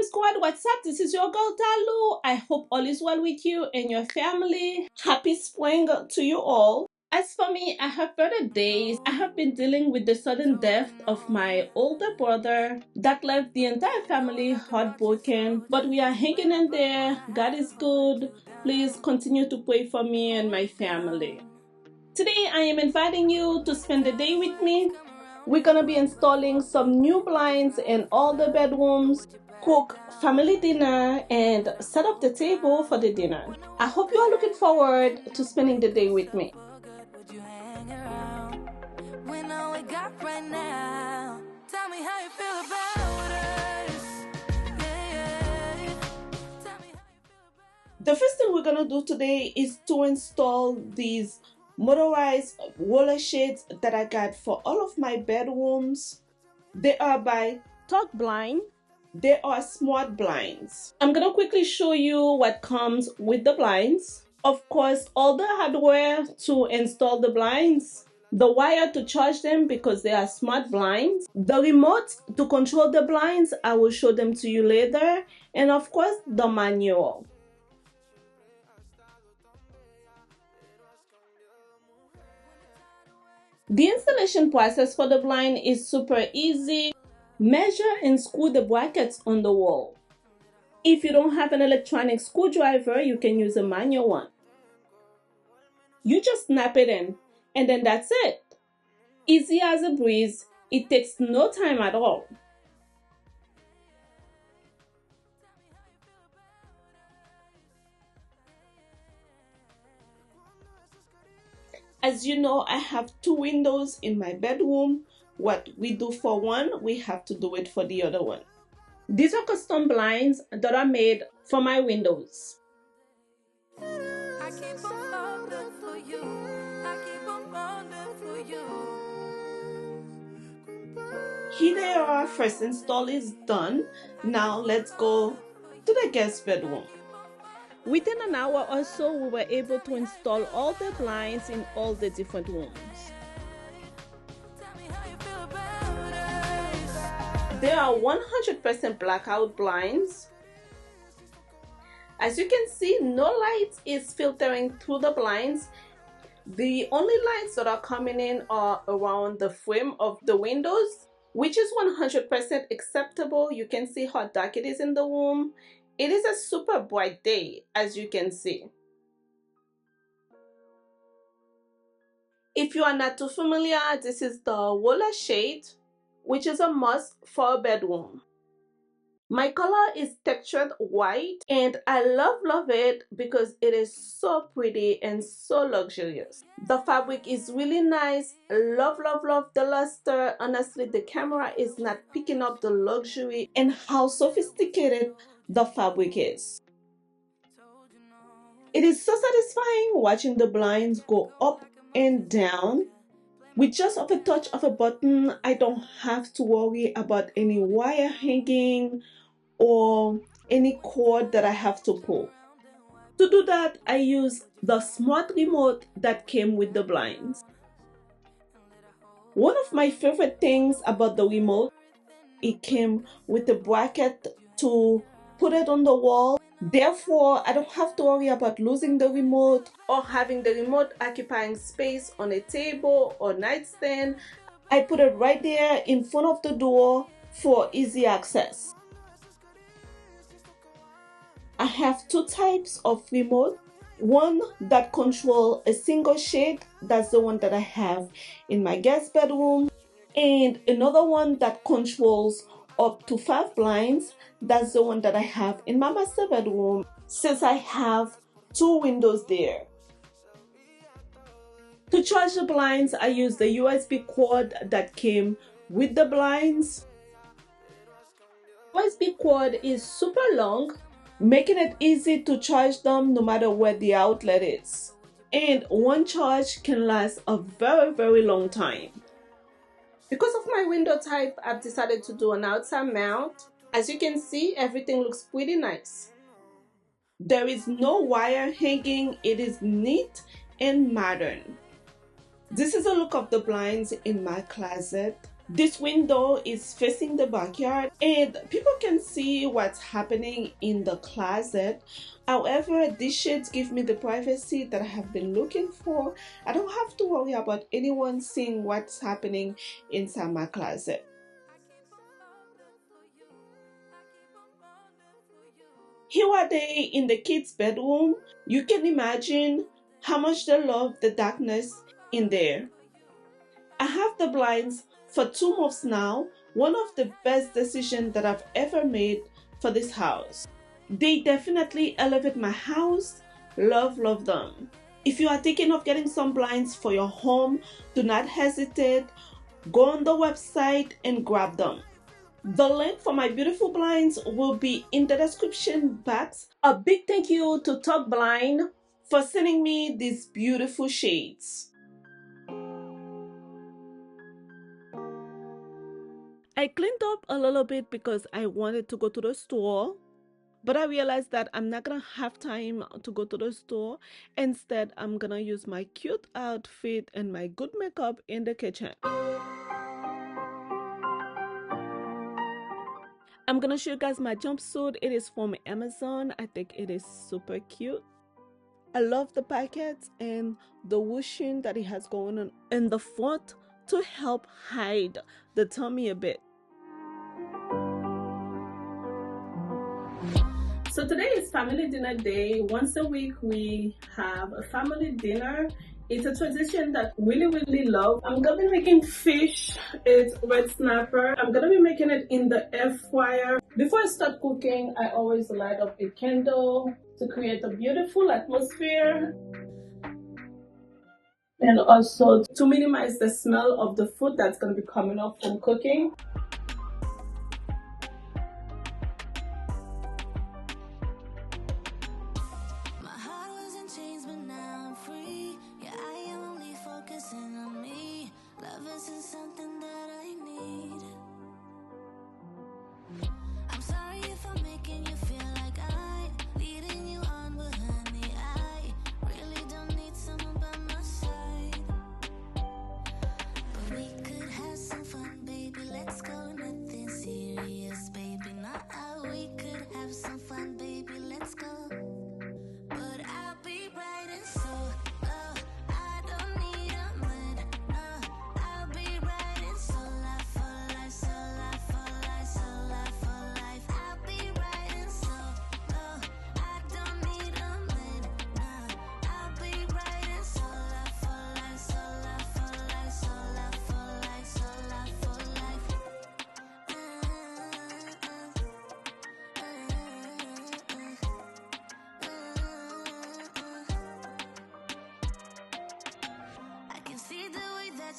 Glam Squad, what's up? This is your girl Dalou. I hope all is well with you and your family. Happy spring to you all. As for me, I have better days. I have been dealing with the sudden death of my older brother that left the entire family heartbroken. But we are hanging in there. God is good. Please continue to pray for me and my family. Today, I am inviting you to spend the day with me. We're gonna be installing some new blinds in all the bedrooms, cook family dinner, and set up the table for the dinner. I hope you are looking forward to spending the day with me. The first thing we're gonna do today is to install these motorized roller shades that I got for all of my bedrooms. They are by Talk Blind. They are smart blinds. I'm gonna quickly show you what comes with the blinds. Of course, all the hardware to install the blinds, the wire to charge them because they are smart blinds, the remote to control the blinds, I will show them to you later, and of course the manual. The installation process for the blind is super easy. Measure and screw the brackets on the wall. If you don't have an electronic screwdriver, you can use a manual one. You just snap it in, and then that's it. Easy as a breeze. It takes no time at all. As you know, I have two windows in my bedroom. What we do for one, we have to do it for the other one. These are custom blinds that are made for my windows. Here they are, first install is done. Now let's go to the guest bedroom. Within an hour or so, we were able to install all the blinds in all the different rooms. They are 100% blackout blinds. As you can see, no light is filtering through the blinds. The only lights that are coming in are around the frame of the windows, which is 100% acceptable. You can see how dark it is in the room. It is a super bright day, as you can see. If you are not too familiar, this is the roller shade, which is a must for a bedroom. My color is textured white, and I love it because it is so pretty and so luxurious. The fabric is really nice. Love the luster. Honestly, the camera is not picking up the luxury and how sophisticated the fabric is. It is so satisfying watching the blinds go up and down. With just a touch of a button, I don't have to worry about any wire hanging or any cord that I have to pull. To do that, I use the smart remote that came with the blinds. One of my favorite things about the remote, it came with a bracket to put it on the wall. Therefore, I don't have to worry about losing the remote or having the remote occupying space on a table or nightstand. I put it right there in front of the door for easy access. I have two types of remote. One that controls a single shade, that's the one that I have in my guest bedroom, and another one that controls up to 5 blinds, that's the one that I have in my master bedroom, since I have 2 windows there. To charge the blinds, I use the USB cord that came with the blinds. USB cord is super long, making it easy to charge them no matter where the outlet is. And one charge can last a very long time. Because of my window type, I've decided to do an outside mount. As you can see, everything looks pretty nice. There is no wire hanging. It is neat and modern. This is a look of the blinds in my closet. This window is facing the backyard and people can see what's happening in the closet. However, these shades give me the privacy that I have been looking for. I don't have to worry about anyone seeing what's happening inside my closet. Here are they in the kids' bedroom. You can imagine how much they love the darkness in there. I have the blinds for 2 months now, one of the best decisions that I've ever made for this house. They definitely elevate my house. Love, love them. If you are thinking of getting some blinds for your home, do not hesitate. Go on the website and grab them. The link for my beautiful blinds will be in the description box. A big thank you to Talk Blind for sending me these beautiful shades. I cleaned up a little bit because I wanted to go to the store, but I realized that I'm not gonna have time to go to the store. Instead, I'm gonna use my cute outfit and my good makeup in the kitchen. I'm gonna show you guys my jumpsuit. It is from Amazon. I think it is super cute. I love the pockets and the whooshing that it has going on in the front to help hide the tummy a bit. So today is family dinner day. Once a week we have a family dinner. It's a tradition that really love. I'm gonna be making fish. It's red snapper. I'm gonna be making it in the air fryer. Before I start cooking, I always light up a candle to create a beautiful atmosphere and also to minimize the smell of the food that's gonna be coming up from cooking.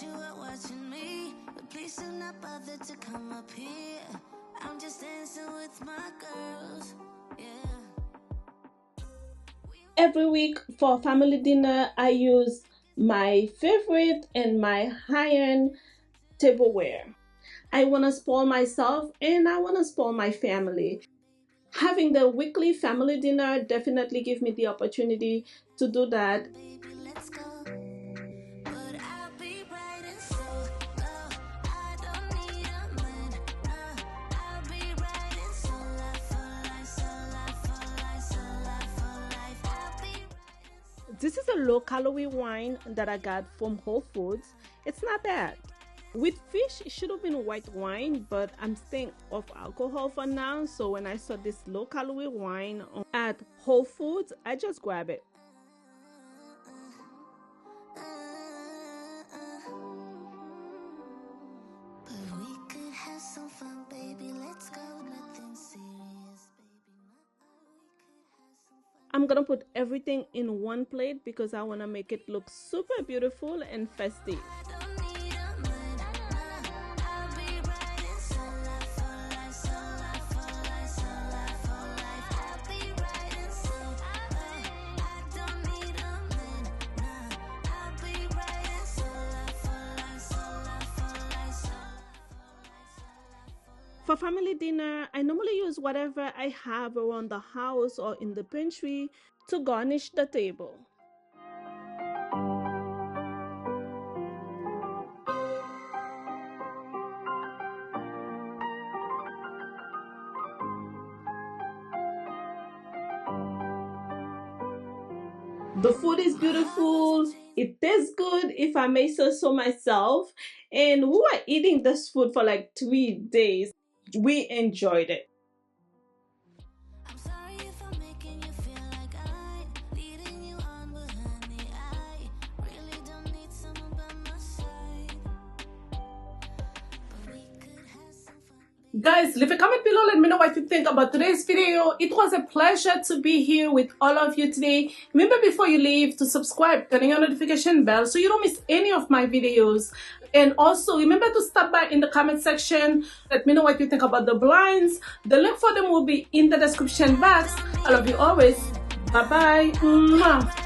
You are watching me, but please do not bother to come up here. I'm just dancing with my girls, yeah. Every week for family dinner, I use my favorite and my high-end tableware. I want to spoil myself and I want to spoil my family. Having the weekly family dinner definitely give me the opportunity to do that. This is a low-calorie wine that I got from Whole Foods. It's not bad. With fish, it should have been white wine, but I'm staying off alcohol for now. So when I saw this low-calorie wine at Whole Foods, I just grabbed it. I'm gonna put everything in one plate because I want to make it look super beautiful and festive. For family dinner, I normally use whatever I have around the house or in the pantry to garnish the table. The food is beautiful. It tastes good, if I may say so myself. And we were eating this food for like 3 days. We enjoyed it. I'm sorry if I'm making you feel like I'm leading you on, but honey, I really don't need someone by my side. But we could have some fun. Guys, leave a comment below. Let me know what you think about today's video. It was a pleasure to be here with all of you today. Remember, before you leave, to subscribe, turning on notification bell so you don't miss any of my videos. And also remember to stop by in the comment section. Let me know what you think about the blinds. The link for them will be in the description box. I love you always. Bye bye.